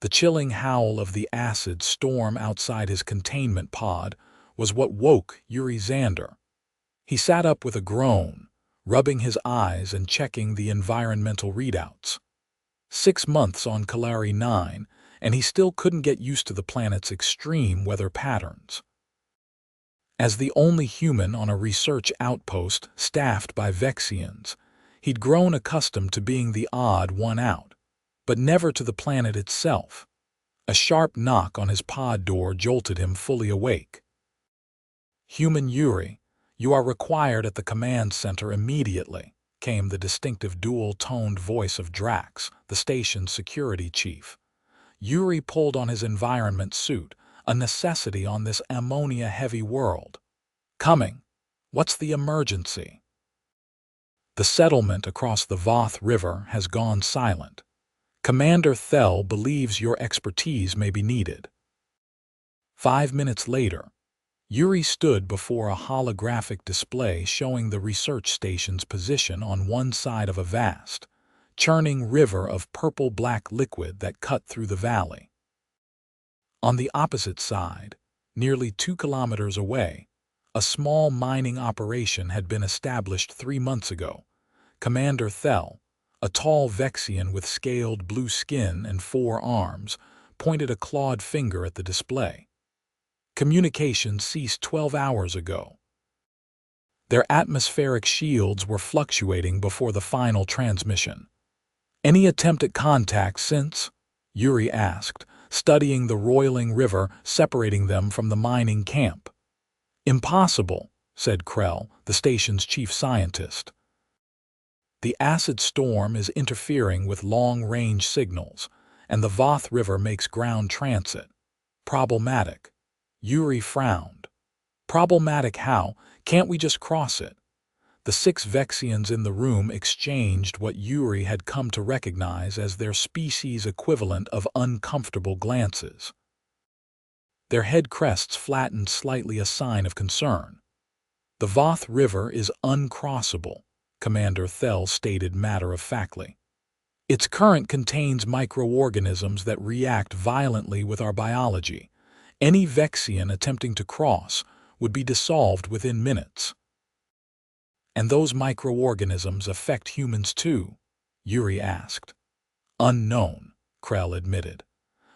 The chilling howl of the acid storm outside his containment pod was what woke Yuri Zander. He sat up with a groan, rubbing his eyes and checking the environmental readouts. 6 months on Kalari 9, and he still couldn't get used to the planet's extreme weather patterns. As the only human on a research outpost staffed by Vexians, he'd grown accustomed to being the odd one out, but never to the planet itself. A sharp knock on his pod door jolted him fully awake. "Human Yuri, you are required at the command center immediately," came the distinctive dual-toned voice of Drax, the station's security chief. Yuri pulled on his environment suit, a necessity on this ammonia-heavy world. "Coming. What's the emergency?" "The settlement across the Voth River has gone silent. Commander Thel believes your expertise may be needed." 5 minutes later, Yuri stood before a holographic display showing the research station's position on one side of a vast, churning river of purple-black liquid that cut through the valley. On the opposite side, nearly 2 kilometers away, a small mining operation had been established 3 months ago. Commander Thel, a tall Vexian with scaled blue skin and 4 arms, pointed a clawed finger at the display. "Communication ceased 12 hours ago. Their atmospheric shields were fluctuating before the final transmission." "Any attempt at contact since?" Yuri asked, studying the roiling river separating them from the mining camp. "Impossible," said Krell, the station's chief scientist. "The acid storm is interfering with long-range signals, and the Voth River makes ground transit problematic." Yuri frowned. "Problematic how? Can't we just cross it?" The 6 Vexians in the room exchanged what Yuri had come to recognize as their species equivalent of uncomfortable glances. Their head crests flattened slightly, a sign of concern. "The Voth River is uncrossable," Commander Thel stated matter-of-factly. "Its current contains microorganisms that react violently with our biology. Any Vexian attempting to cross would be dissolved within minutes." "And those microorganisms affect humans too?" Yuri asked. "Unknown," Krell admitted.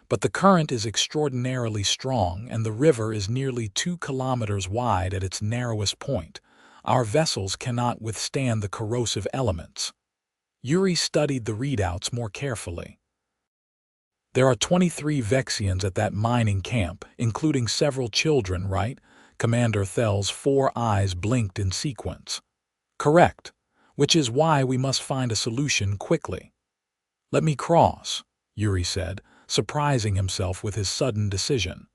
"But the current is extraordinarily strong, and the river is nearly 2 kilometers wide at its narrowest point. Our vessels cannot withstand the corrosive elements." Yuri studied the readouts more carefully. "There are 23 Vexians at that mining camp, including several children, right?" Commander Thel's 4 eyes blinked in sequence. "Correct, which is why we must find a solution quickly." "Let me cross," Yuri said, surprising himself with his sudden decision.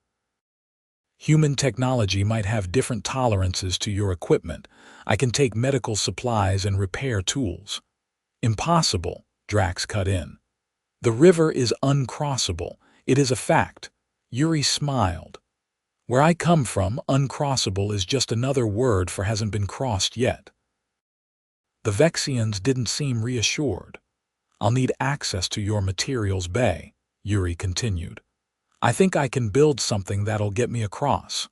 "Human technology might have different tolerances to your equipment. I can take medical supplies and repair tools." "Impossible," Drax cut in. "The river is uncrossable. It is a fact." Yuri smiled. "Where I come from, uncrossable is just another word for hasn't been crossed yet." The Vexians didn't seem reassured. "I'll need access to your materials bay," Yuri continued. "I think I can build something that'll get me across."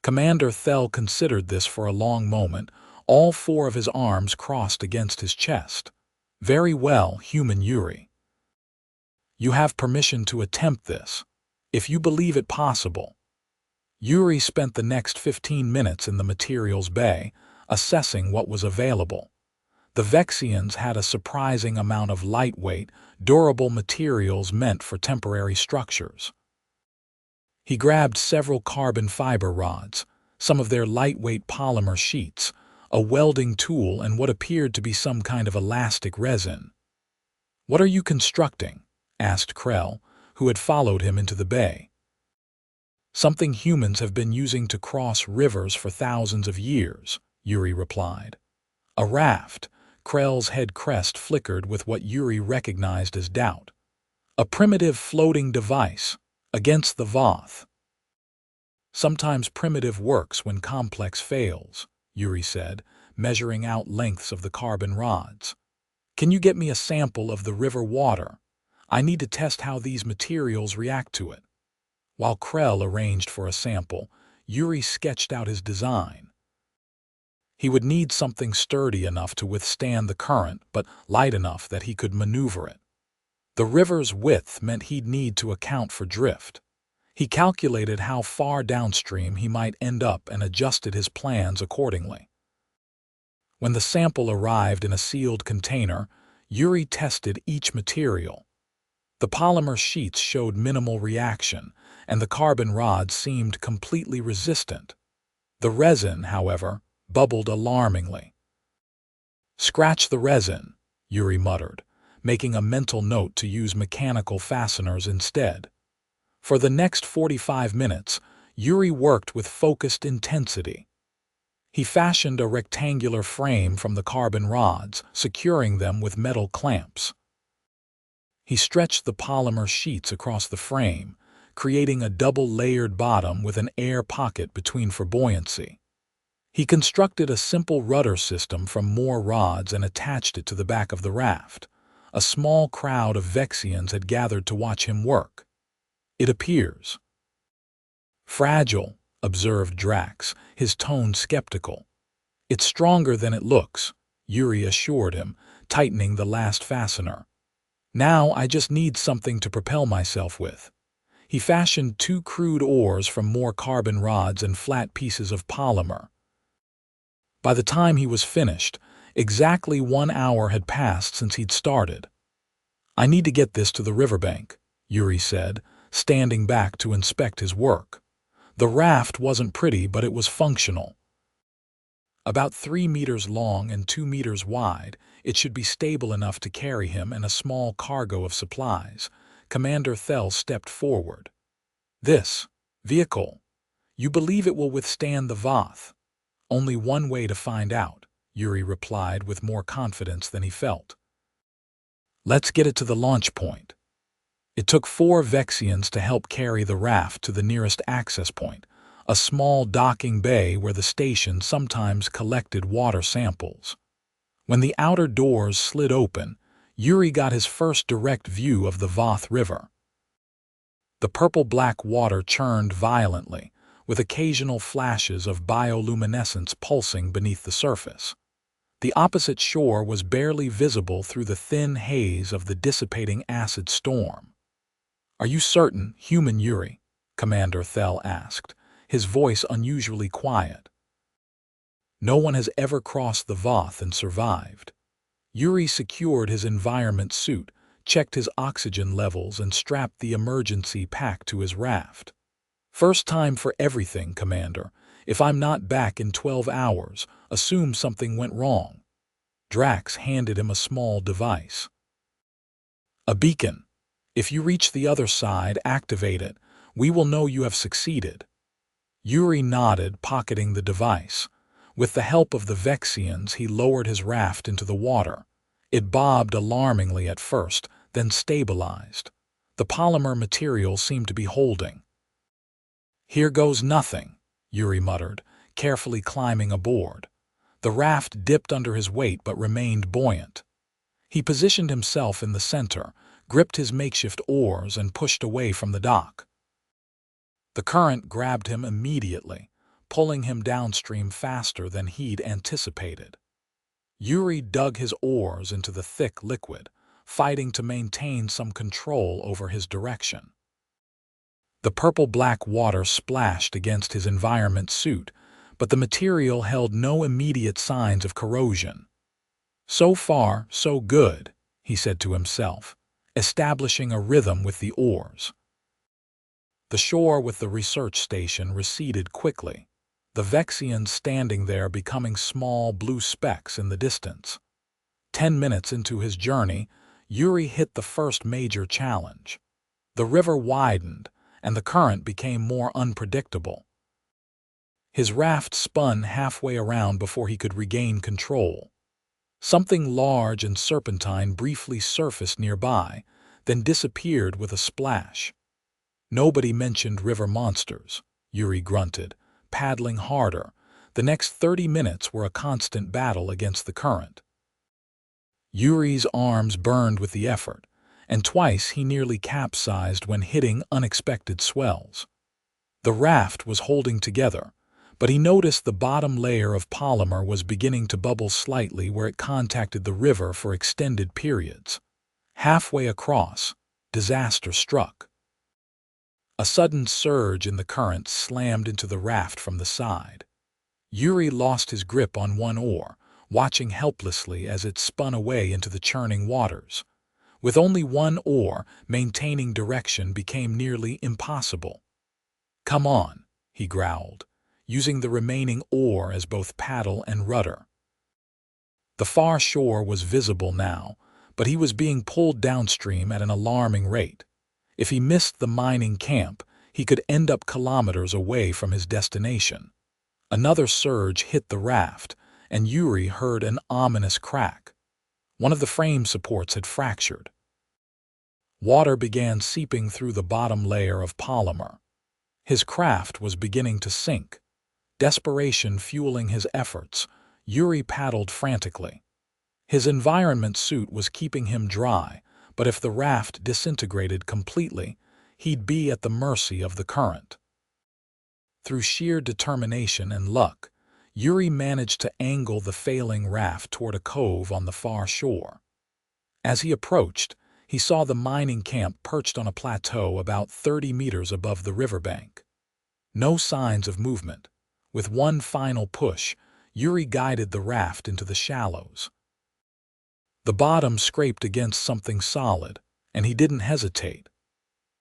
Commander Thel considered this for a long moment, all 4 of his arms crossed against his chest. "Very well, human Yuri. You have permission to attempt this, if you believe it possible." Yuri spent the next 15 minutes in the materials bay, assessing what was available. The Vexians had a surprising amount of lightweight, durable materials meant for temporary structures. He grabbed several carbon fiber rods, some of their lightweight polymer sheets, a welding tool, and what appeared to be some kind of elastic resin. "What are you constructing?" asked Krell, who had followed him into the bay. "Something humans have been using to cross rivers for thousands of years," Yuri replied. "A raft." Krell's head crest flickered with what Yuri recognized as doubt. "A primitive floating device, against the Voth." "Sometimes primitive works when complex fails," Yuri said, measuring out lengths of the carbon rods. "Can you get me a sample of the river water? I need to test how these materials react to it." While Krell arranged for a sample, Yuri sketched out his design. He would need something sturdy enough to withstand the current, but light enough that he could maneuver it. The river's width meant he'd need to account for drift. He calculated how far downstream he might end up and adjusted his plans accordingly. When the sample arrived in a sealed container, Yuri tested each material. The polymer sheets showed minimal reaction, and the carbon rods seemed completely resistant. The resin, however, bubbled alarmingly. "Scratch the resin," Yuri muttered, making a mental note to use mechanical fasteners instead. For the next 45 minutes, Yuri worked with focused intensity. He fashioned a rectangular frame from the carbon rods, securing them with metal clamps. He stretched the polymer sheets across the frame, creating a double-layered bottom with an air pocket between for buoyancy. He constructed a simple rudder system from more rods and attached it to the back of the raft. A small crowd of Vexians had gathered to watch him work. "It appears fragile," observed Drax, his tone skeptical. "It's stronger than it looks," Yuri assured him, tightening the last fastener. "Now I just need something to propel myself with." He fashioned 2 crude oars from more carbon rods and flat pieces of polymer. By the time he was finished, exactly 1 hour had passed since he'd started. "I need to get this to the riverbank," Yuri said, standing back to inspect his work. The raft wasn't pretty, but it was functional. About 3 meters long and 2 meters wide, it should be stable enough to carry him and a small cargo of supplies. Commander Thel stepped forward. "This vehicle, you believe it will withstand the Voth?" "Only one way to find out," Yuri replied with more confidence than he felt. "Let's get it to the launch point." It took 4 Vexians to help carry the raft to the nearest access point, a small docking bay where the station sometimes collected water samples. When the outer doors slid open, Yuri got his first direct view of the Voth River. The purple-black water churned violently, with occasional flashes of bioluminescence pulsing beneath the surface. The opposite shore was barely visible through the thin haze of the dissipating acid storm. "Are you certain, human Yuri?" Commander Thel asked, his voice unusually quiet. "No one has ever crossed the Voth and survived." Yuri secured his environment suit, checked his oxygen levels, and strapped the emergency pack to his raft. "First time for everything, Commander. If I'm not back in 12 hours, assume something went wrong." Drax handed him a small device. "A beacon. If you reach the other side, activate it. We will know you have succeeded." Yuri nodded, pocketing the device. With the help of the Vexians, he lowered his raft into the water. It bobbed alarmingly at first, then stabilized. The polymer material seemed to be holding. "Here goes nothing," Yuri muttered, carefully climbing aboard. The raft dipped under his weight but remained buoyant. He positioned himself in the center, gripped his makeshift oars, and pushed away from the dock. The current grabbed him immediately, pulling him downstream faster than he'd anticipated. Yuri dug his oars into the thick liquid, fighting to maintain some control over his direction. The purple-black water splashed against his environment suit, but the material held no immediate signs of corrosion. "So far, so good," he said to himself, establishing a rhythm with the oars. The shore with the research station receded quickly, the Vexians standing there becoming small blue specks in the distance. 10 minutes into his journey, Yuri hit the first major challenge. The river widened, and the current became more unpredictable. His raft spun halfway around before he could regain control. Something large and serpentine briefly surfaced nearby, then disappeared with a splash. "Nobody mentioned river monsters," Yuri grunted, paddling harder. The next 30 minutes were a constant battle against the current. Yuri's arms burned with the effort, and twice he nearly capsized when hitting unexpected swells. The raft was holding together, but he noticed the bottom layer of polymer was beginning to bubble slightly where it contacted the river for extended periods. Halfway across, disaster struck. A sudden surge in the current slammed into the raft from the side. Yuri lost his grip on one oar, watching helplessly as it spun away into the churning waters. With only one oar, maintaining direction became nearly impossible. "Come on," he growled, using the remaining oar as both paddle and rudder. The far shore was visible now, but he was being pulled downstream at an alarming rate. If he missed the mining camp, he could end up kilometers away from his destination. Another surge hit the raft, and Yuri heard an ominous crack. One of the frame supports had fractured. Water began seeping through the bottom layer of polymer. His craft was beginning to sink. Desperation fueling his efforts, Yuri paddled frantically. His environment suit was keeping him dry, but if the raft disintegrated completely, he'd be at the mercy of the current. Through sheer determination and luck, Yuri managed to angle the failing raft toward a cove on the far shore. As he approached, he saw the mining camp perched on a plateau about 30 meters above the riverbank. No signs of movement. With one final push, Yuri guided the raft into the shallows. The bottom scraped against something solid, and he didn't hesitate.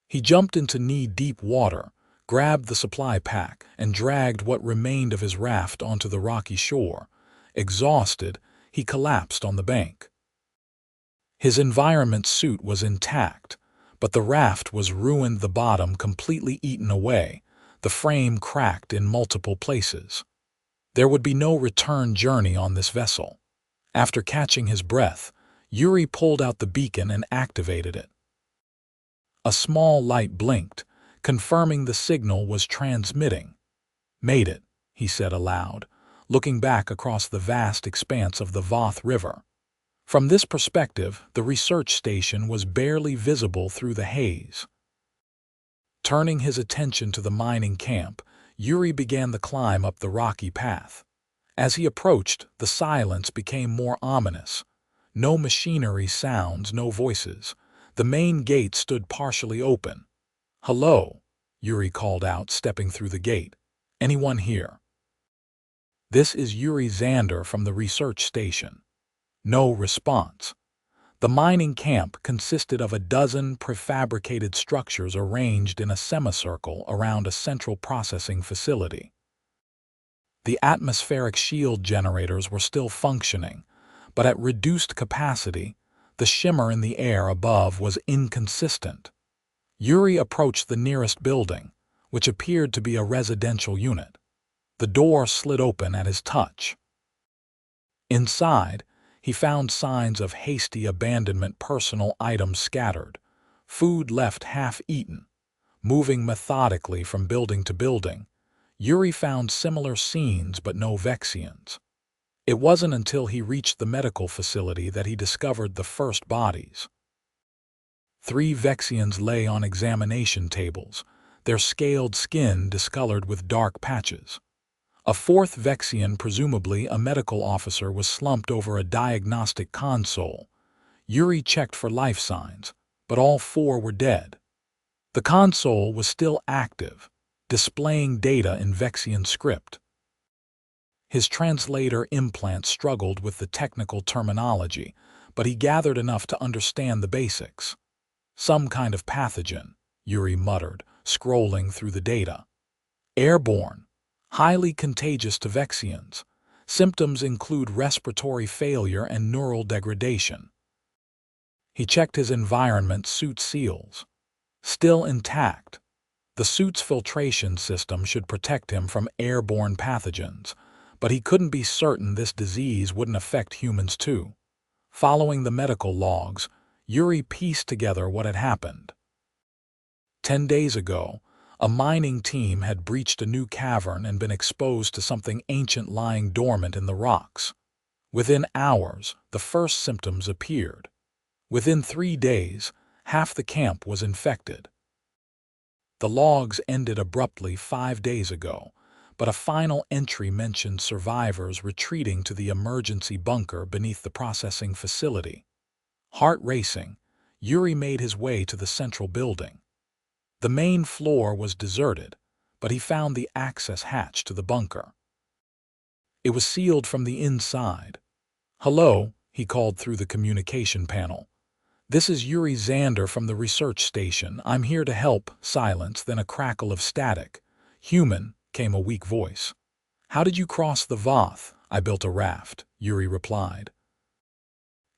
He jumped into knee-deep water, grabbed the supply pack, and dragged what remained of his raft onto the rocky shore. Exhausted, he collapsed on the bank. His environment suit was intact, but the raft was ruined, the bottom completely eaten away, the frame cracked in multiple places. There would be no return journey on this vessel. After catching his breath, Yuri pulled out the beacon and activated it. A small light blinked, confirming the signal was transmitting. "Made it," he said aloud, looking back across the vast expanse of the Voth River. From this perspective, the research station was barely visible through the haze. Turning his attention to the mining camp, Yuri began the climb up the rocky path. As he approached, the silence became more ominous. No machinery sounds, no voices. The main gate stood partially open. "Hello," Yuri called out, stepping through the gate. "Anyone here?" "This is Yuri Zander from the research station." No response. The mining camp consisted of a dozen prefabricated structures arranged in a semicircle around a central processing facility. The atmospheric shield generators were still functioning, but at reduced capacity. The shimmer in the air above was inconsistent. Yuri approached the nearest building, which appeared to be a residential unit. The door slid open at his touch. Inside, he found signs of hasty abandonment, personal items scattered, food left half-eaten. Moving methodically from building to building, Yuri found similar scenes but no Vexians. It wasn't until he reached the medical facility that he discovered the first bodies. 3 Vexians lay on examination tables, their scaled skin discolored with dark patches. A 4th Vexian, presumably a medical officer, was slumped over a diagnostic console. Yuri checked for life signs, but all 4 were dead. The console was still active, displaying data in Vexian script. His translator implant struggled with the technical terminology, but he gathered enough to understand the basics. "Some kind of pathogen," Yuri muttered, scrolling through the data. "Airborne. Highly contagious to Vexians. Symptoms include respiratory failure and neural degradation." He checked his environment suit seals. Still intact. The suit's filtration system should protect him from airborne pathogens, but he couldn't be certain this disease wouldn't affect humans too. Following the medical logs, Yuri pieced together what had happened. 10 days ago, a mining team had breached a new cavern and been exposed to something ancient lying dormant in the rocks. Within hours, the first symptoms appeared. Within 3 days, Half the camp was infected. The logs ended abruptly 5 days ago, but a final entry mentioned survivors retreating to the emergency bunker beneath the processing facility. Heart racing, Yuri made his way to the central building. The main floor was deserted, but he found the access hatch to the bunker. It was sealed from the inside. "Hello," he called through the communication panel. "This is Yuri Zander from the research station. I'm here to help." Silence, then a crackle of static. "Human," came a weak voice. "How did you cross the Voth?" "I built a raft," Yuri replied.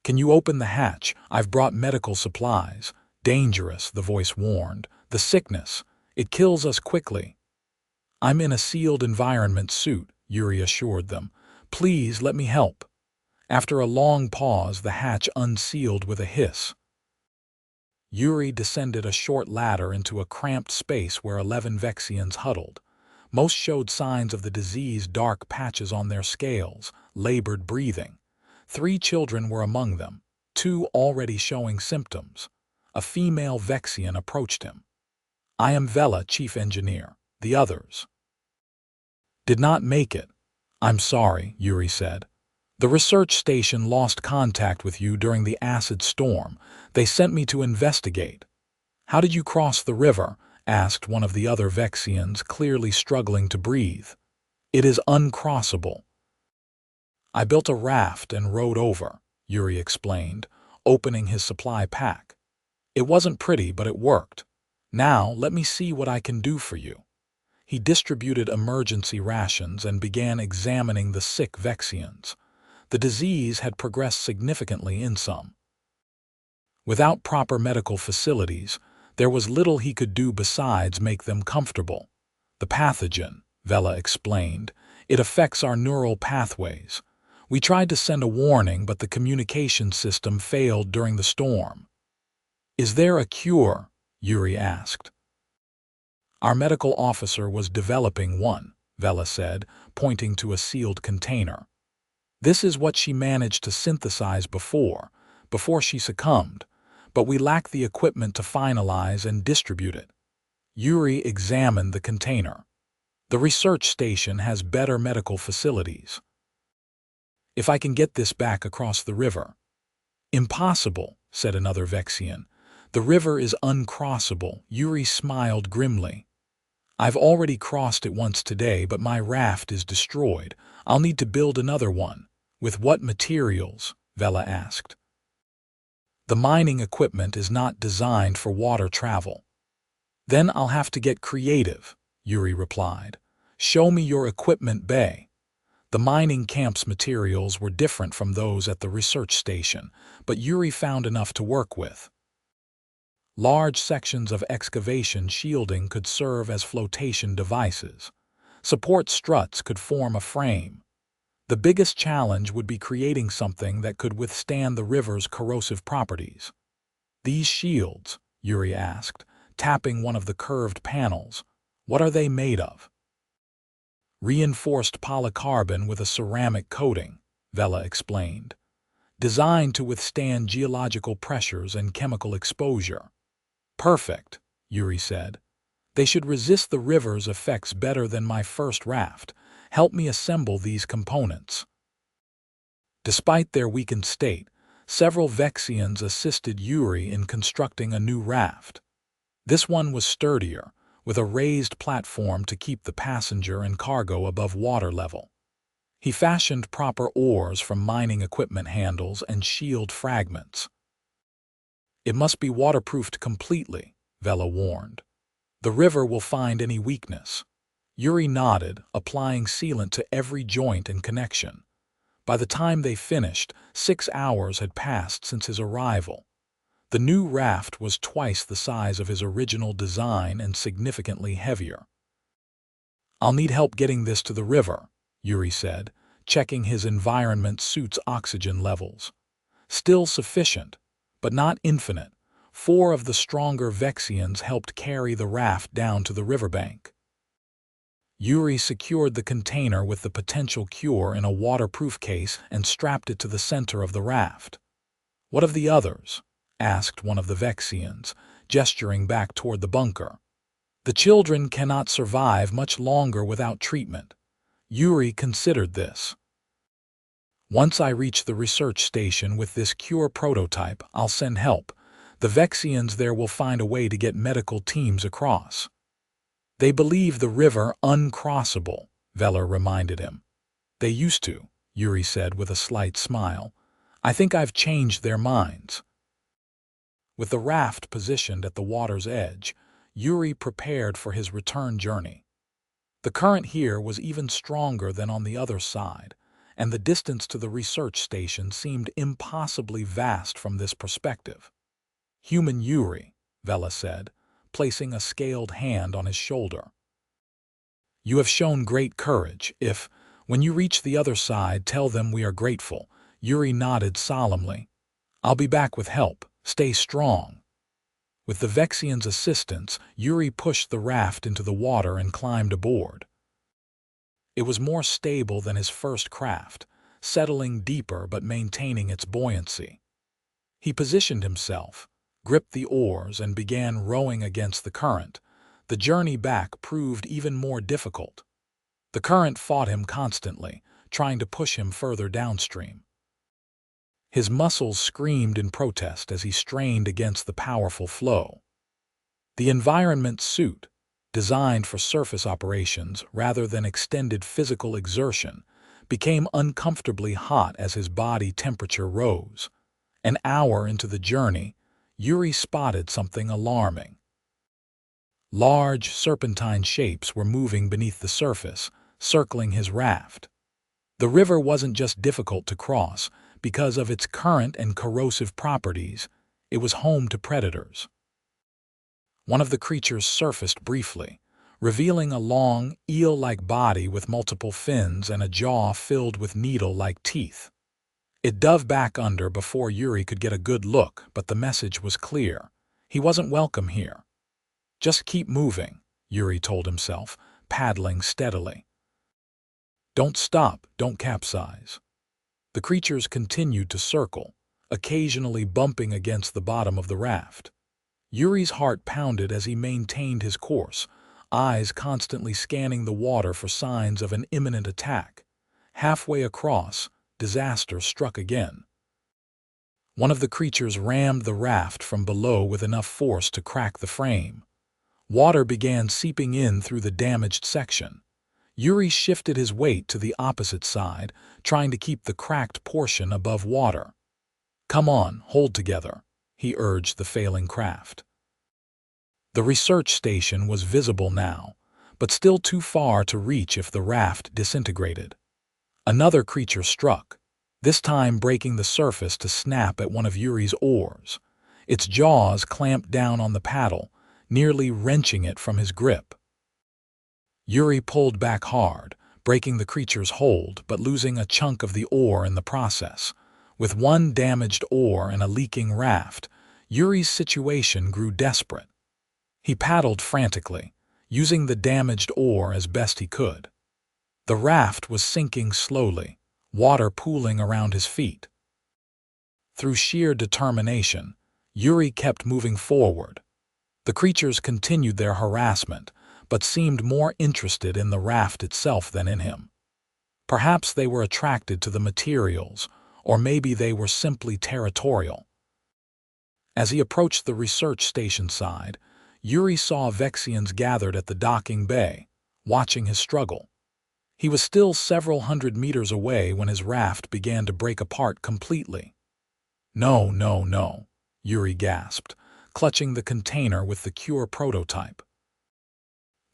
"Can you open the hatch? I've brought medical supplies." "Dangerous," the voice warned. "The sickness. It kills us quickly." "I'm in a sealed environment suit," Yuri assured them. "Please let me help." After a long pause, the hatch unsealed with a hiss. Yuri descended a short ladder into a cramped space where 11 Vexians huddled. Most showed signs of the disease, dark patches on their scales, labored breathing. 3 children were among them, 2 already showing symptoms. A female Vexian approached him. "I am Vela, chief engineer. The others did not make it." "I'm sorry," Yuri said. "The research station lost contact with you during the acid storm. They sent me to investigate." "How did you cross the river?" asked one of the other Vexians, clearly struggling to breathe. "It is uncrossable." "I built a raft and rowed over," Yuri explained, opening his supply pack. "It wasn't pretty, but it worked. Now let me see what I can do for you." He distributed emergency rations and began examining the sick Vexians. The disease had progressed significantly in some. Without proper medical facilities, there was little he could do besides make them comfortable. "The pathogen," Vela explained. "It affects our neural pathways. We tried to send a warning, but the communication system failed during the storm." "Is there a cure?" Yuri asked. "Our medical officer was developing one," Vela said, pointing to a sealed container. "This is what she managed to synthesize before she succumbed, but we lack the equipment to finalize and distribute it." Yuri examined the container. "The research station has better medical facilities. If I can get this back across the river." "Impossible," said another Vexian. "The river is uncrossable." Yuri smiled grimly. "I've already crossed it once today, but my raft is destroyed. I'll need to build another one." "With what materials?" Vela asked. "The mining equipment is not designed for water travel." "Then I'll have to get creative," Yuri replied. "Show me your equipment bay." The mining camp's materials were different from those at the research station, but Yuri found enough to work with. Large sections of excavation shielding could serve as flotation devices. Support struts could form a frame. The biggest challenge would be creating something that could withstand the river's corrosive properties. "These shields," Yuri asked, tapping one of the curved panels, "what are they made of?" "Reinforced polycarbon with a ceramic coating," Vela explained. "Designed to withstand geological pressures and chemical exposure." "Perfect," Yuri said. "They should resist the river's effects better than my first raft. Help me assemble these components." Despite their weakened state, several Vexians assisted Yuri in constructing a new raft. This one was sturdier, with a raised platform to keep the passenger and cargo above water level. He fashioned proper oars from mining equipment handles and shield fragments. "It must be waterproofed completely," Vela warned. "The river will find any weakness." Yuri nodded, applying sealant to every joint and connection. By the time they finished, 6 hours had passed since his arrival. The new raft was twice the size of his original design and significantly heavier. "I'll need help getting this to the river," Yuri said, checking his environment suit's oxygen levels. Still sufficient, but not infinite. 4 of the stronger Vexians helped carry the raft down to the riverbank. Yuri secured the container with the potential cure in a waterproof case and strapped it to the center of the raft. "What of the others?" asked one of the Vexians, gesturing back toward the bunker. "The children cannot survive much longer without treatment." Yuri considered this. "Once I reach the research station with this cure prototype, I'll send help. The Vexians there will find a way to get medical teams across." "They believe the river uncrossable," Veller reminded him. "They used to," Yuri said with a slight smile. "I think I've changed their minds." With the raft positioned at the water's edge, Yuri prepared for his return journey. The current here was even stronger than on the other side, and the distance to the research station seemed impossibly vast from this perspective. "Human Yuri," Vela said, placing a scaled hand on his shoulder. "You have shown great courage. When you reach the other side, tell them we are grateful." Yuri nodded solemnly. "I'll be back with help. Stay strong." With the Vexian's assistance, Yuri pushed the raft into the water and climbed aboard. It was more stable than his first craft, settling deeper but maintaining its buoyancy. He positioned himself, gripped the oars, and began rowing against the current. The journey back proved even more difficult. The current fought him constantly, trying to push him further downstream. His muscles screamed in protest as he strained against the powerful flow. The environment suit, designed for surface operations rather than extended physical exertion, became uncomfortably hot as his body temperature rose. An hour into the journey, Yuri spotted something alarming. Large, serpentine shapes were moving beneath the surface, circling his raft. The river wasn't just difficult to cross. Because of its current and corrosive properties, it was home to predators. One of the creatures surfaced briefly, revealing a long, eel-like body with multiple fins and a jaw filled with needle-like teeth. It dove back under before Yuri could get a good look, but the message was clear. He wasn't welcome here. "Just keep moving," Yuri told himself, paddling steadily. "Don't stop, don't capsize." The creatures continued to circle, occasionally bumping against the bottom of the raft. Yuri's heart pounded as he maintained his course, eyes constantly scanning the water for signs of an imminent attack. Halfway across, disaster struck again. One of the creatures rammed the raft from below with enough force to crack the frame. Water began seeping in through the damaged section. Yuri shifted his weight to the opposite side, trying to keep the cracked portion above water. "Come on, hold together," he urged the failing craft. The research station was visible now, but still too far to reach if the raft disintegrated. Another creature struck, this time breaking the surface to snap at one of Yuri's oars. Its jaws clamped down on the paddle, nearly wrenching it from his grip. Yuri pulled back hard, breaking the creature's hold but losing a chunk of the oar in the process. With one damaged oar and a leaking raft, Yuri's situation grew desperate. He paddled frantically, using the damaged oar as best he could. The raft was sinking slowly, water pooling around his feet. Through sheer determination, Yuri kept moving forward. The creatures continued their harassment, but seemed more interested in the raft itself than in him. Perhaps they were attracted to the materials, or maybe they were simply territorial. As he approached the research station side, Yuri saw Vexians gathered at the docking bay, watching his struggle. He was still several hundred meters away when his raft began to break apart completely. "No, no, no," Yuri gasped, clutching the container with the cure prototype.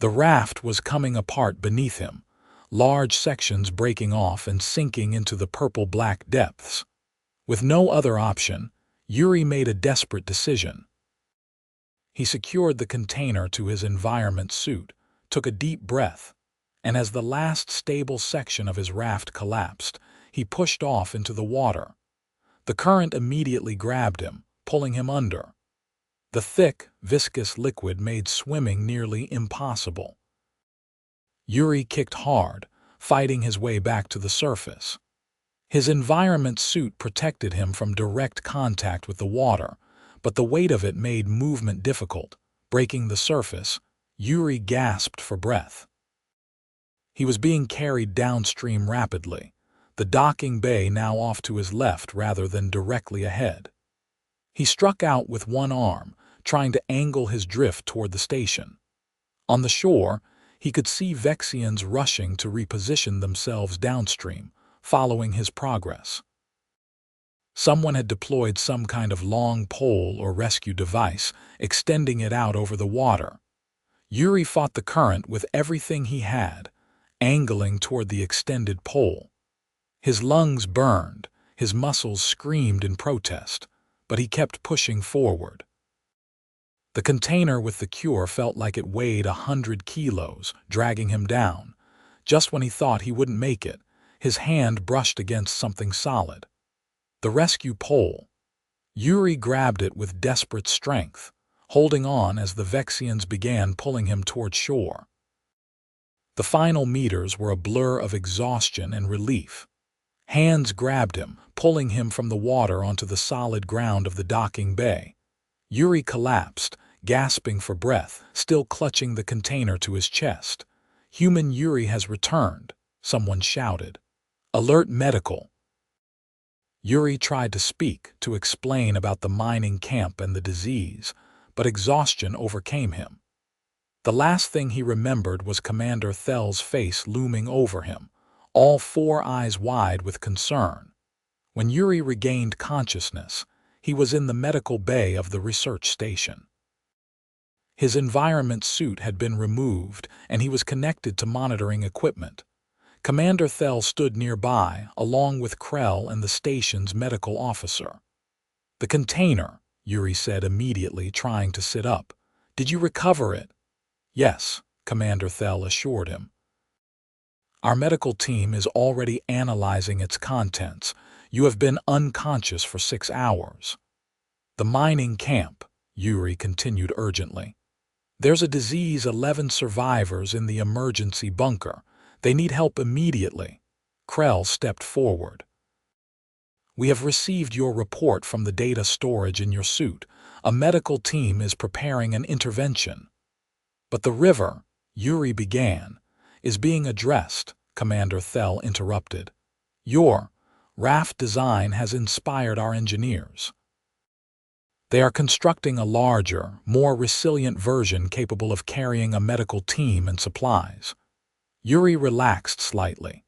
The raft was coming apart beneath him, large sections breaking off and sinking into the purple-black depths. With no other option, Yuri made a desperate decision. He secured the container to his environment suit, took a deep breath, and as the last stable section of his raft collapsed, he pushed off into the water. The current immediately grabbed him, pulling him under. The thick, viscous liquid made swimming nearly impossible. Yuri kicked hard, fighting his way back to the surface. His environment suit protected him from direct contact with the water, but the weight of it made movement difficult. Breaking the surface, Yuri gasped for breath. He was being carried downstream rapidly, the docking bay now off to his left rather than directly ahead. He struck out with one arm, trying to angle his drift toward the station. On the shore, he could see Vexians rushing to reposition themselves downstream, following his progress. Someone had deployed some kind of long pole or rescue device, extending it out over the water. Yuri fought the current with everything he had, angling toward the extended pole. His lungs burned, his muscles screamed in protest, but he kept pushing forward. The container with the cure felt like it weighed 100 kilos, dragging him down. Just when he thought he wouldn't make it, his hand brushed against something solid. The rescue pole. Yuri grabbed it with desperate strength, holding on as the Vexians began pulling him toward shore. The final meters were a blur of exhaustion and relief. Hands grabbed him, pulling him from the water onto the solid ground of the docking bay. Yuri collapsed, gasping for breath, still clutching the container to his chest. "Human Yuri has returned," someone shouted. "Alert medical." Yuri tried to speak, to explain about the mining camp and the disease, but exhaustion overcame him. The last thing he remembered was Commander Thell's face looming over him, all four eyes wide with concern. When Yuri regained consciousness, he was in the medical bay of the research station. His environment suit had been removed, and he was connected to monitoring equipment. Commander Thell stood nearby, along with Krell and the station's medical officer. "The container," Yuri said immediately, trying to sit up. "Did you recover it?" "Yes," Commander Thell assured him. "Our medical team is already analyzing its contents. You have been unconscious for 6 hours. The mining camp," Yuri continued urgently. "There's a disease 11 survivors in the emergency bunker. They need help immediately." Krell stepped forward. "We have received your report from the data storage in your suit. A medical team is preparing an intervention." "But the river," Yuri began, "is being addressed," Commander Thell interrupted. "Your Raft design has inspired our engineers. They are constructing a larger, more resilient version capable of carrying a medical team and supplies." Yuri relaxed slightly.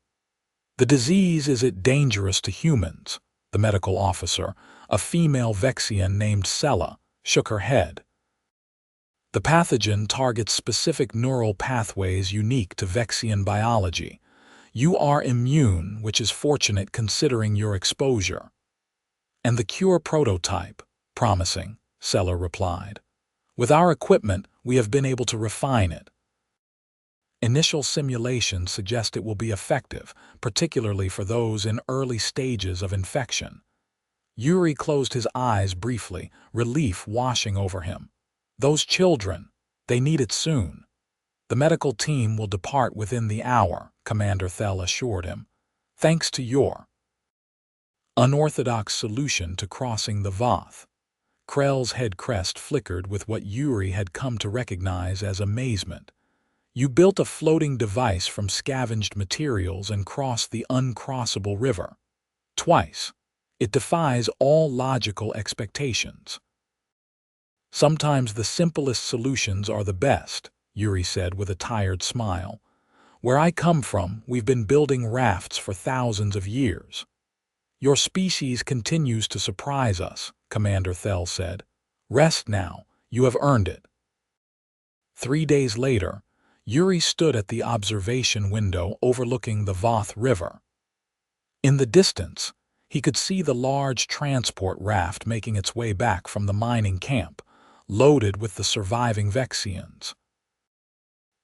"The disease, is it dangerous to humans?" The medical officer, a female Vexian named Sella, shook her head. "The pathogen targets specific neural pathways unique to Vexian biology. You are immune, which is fortunate considering your exposure." "And the cure prototype?" "Promising," Sella replied. "With our equipment, we have been able to refine it. Initial simulations suggest it will be effective, particularly for those in early stages of infection." Yuri closed his eyes briefly, relief washing over him. "Those children, they need it soon." "The medical team will depart within the hour," Commander Thell assured him. "Thanks to your unorthodox solution to crossing the Voth." Krell's head crest flickered with what Yuri had come to recognize as amazement. "You built a floating device from scavenged materials and crossed the Uncrossable River. Twice. It defies all logical expectations." "Sometimes the simplest solutions are the best," Yuri said with a tired smile. "Where I come from, we've been building rafts for thousands of years." "Your species continues to surprise us," Commander Thell said. "Rest now, you have earned it." 3 days later, Yuri stood at the observation window overlooking the Voth River. In the distance, he could see the large transport raft making its way back from the mining camp, loaded with the surviving Vexians.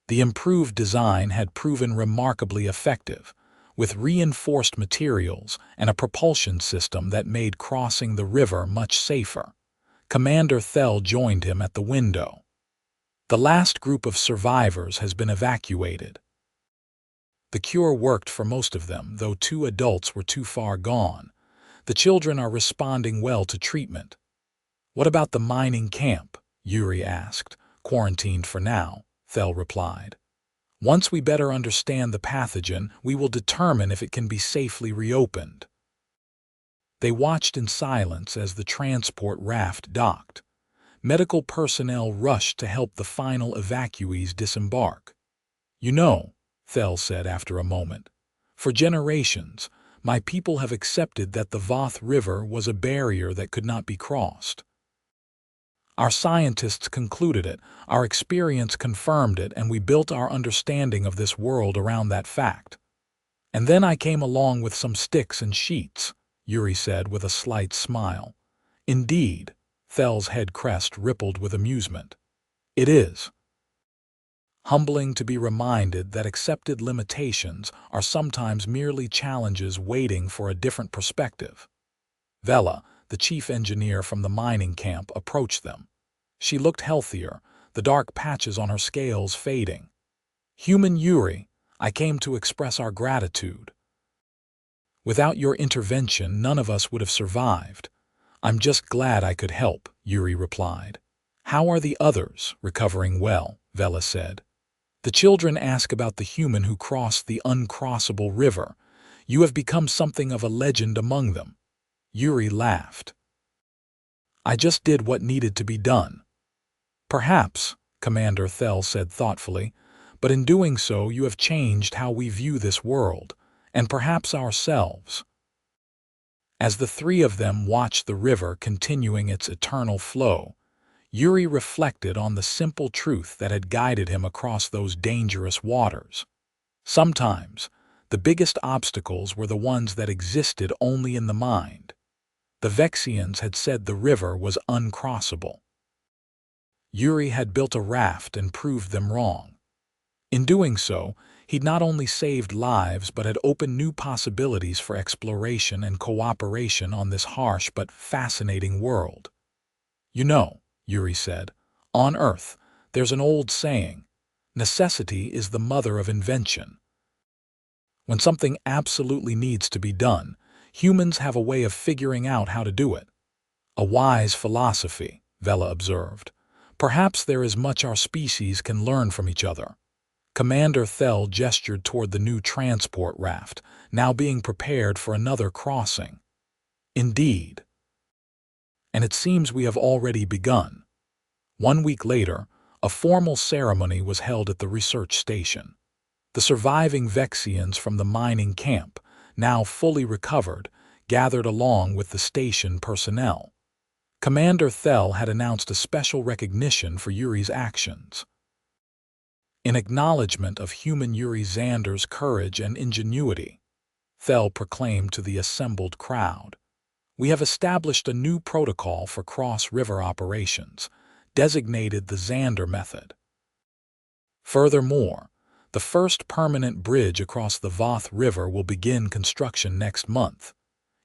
The improved design had proven remarkably effective, with reinforced materials and a propulsion system that made crossing the river much safer. Commander Thell joined him at the window. "The last group of survivors has been evacuated. The cure worked for most of them, though 2 adults were too far gone. The children are responding well to treatment." What about the mining camp? Yuri asked. Quarantined for now, Thel replied. Once we better understand the pathogen, we will determine if it can be safely reopened. They watched in silence as the transport raft docked. Medical personnel rushed to help the final evacuees disembark. You know, Thel said after a moment, for generations, my people have accepted that the Voth River was a barrier that could not be crossed. Our scientists concluded it, our experience confirmed it, and we built our understanding of this world around that fact. And then I came along with some sticks and sheets, Yuri said with a slight smile. Indeed, Thel's head crest rippled with amusement. It is humbling to be reminded that accepted limitations are sometimes merely challenges waiting for a different perspective. Vela, the chief engineer from the mining camp, approached them. She looked healthier, the dark patches on her scales fading. Human Yuri, I came to express our gratitude. Without your intervention, none of us would have survived. I'm just glad I could help, Yuri replied. How are the others? Recovering well, Vela said. The children ask about the human who crossed the Uncrossable River. You have become something of a legend among them. Yuri laughed. I just did what needed to be done. Perhaps, Commander Thel said thoughtfully, but in doing so you have changed how we view this world, and perhaps ourselves. As the three of them watched the river continuing its eternal flow, Yuri reflected on the simple truth that had guided him across those dangerous waters. Sometimes, the biggest obstacles were the ones that existed only in the mind. The Vexians had said the river was uncrossable. Yuri had built a raft and proved them wrong. In doing so, he'd not only saved lives but had opened new possibilities for exploration and cooperation on this harsh but fascinating world. You know, Yuri said, on Earth, there's an old saying, necessity is the mother of invention. When something absolutely needs to be done, humans have a way of figuring out how to do it. A wise philosophy, Vela observed. Perhaps there is much our species can learn from each other. Commander Thel gestured toward the new transport raft, now being prepared for another crossing. Indeed. And it seems we have already begun. 1 week later, a formal ceremony was held at the research station. The surviving Vexians from the mining camp, now fully recovered, gathered along with the station personnel. Commander Thel had announced a special recognition for Yuri's actions. In acknowledgement of human Yuri Zander's courage and ingenuity, Thel proclaimed to the assembled crowd, we have established a new protocol for cross-river operations, designated the Zander method. Furthermore, the first permanent bridge across the Voth River will begin construction next month,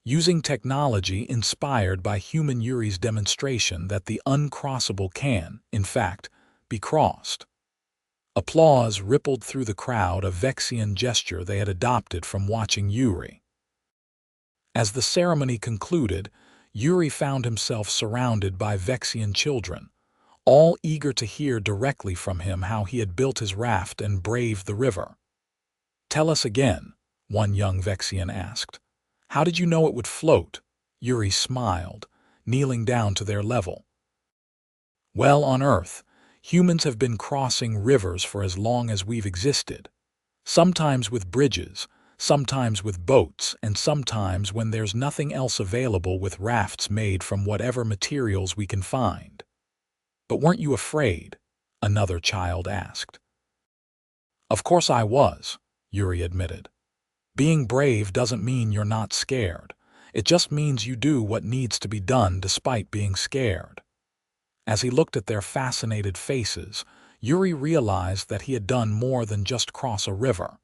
using technology inspired by human Yuri's demonstration that the uncrossable can, in fact, be crossed. Applause rippled through the crowd, a Vexian gesture they had adopted from watching Yuri. As the ceremony concluded, Yuri found himself surrounded by Vexian children, all eager to hear directly from him how he had built his raft and braved the river. Tell us again, one young Vexian asked. How did you know it would float? Yuri smiled, kneeling down to their level. Well, on Earth, humans have been crossing rivers for as long as we've existed, sometimes with bridges, sometimes with boats, and sometimes when there's nothing else available with rafts made from whatever materials we can find. But weren't you afraid? Another child asked. Of course I was, Yuri admitted. Being brave doesn't mean you're not scared. It just means you do what needs to be done despite being scared. As he looked at their fascinated faces, Yuri realized that he had done more than just cross a river.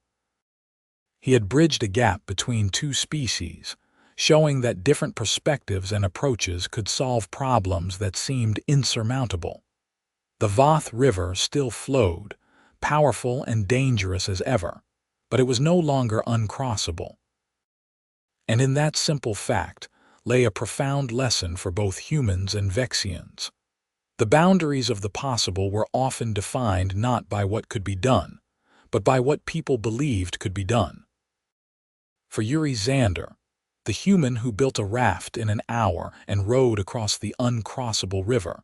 He had bridged a gap between two species, showing that different perspectives and approaches could solve problems that seemed insurmountable. The Voth River still flowed, powerful and dangerous as ever, but it was no longer uncrossable. And in that simple fact lay a profound lesson for both humans and Vexians. The boundaries of the possible were often defined not by what could be done, but by what people believed could be done. For Yuri Zander, the human who built a raft in an hour and rowed across the Uncrossable River,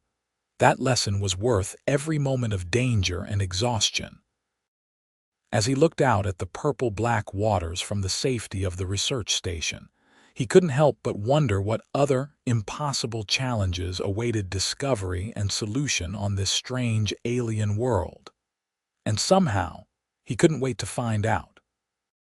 that lesson was worth every moment of danger and exhaustion. As he looked out at the purple-black waters from the safety of the research station, he couldn't help but wonder what other, impossible challenges awaited discovery and solution on this strange alien world. And somehow, he couldn't wait to find out.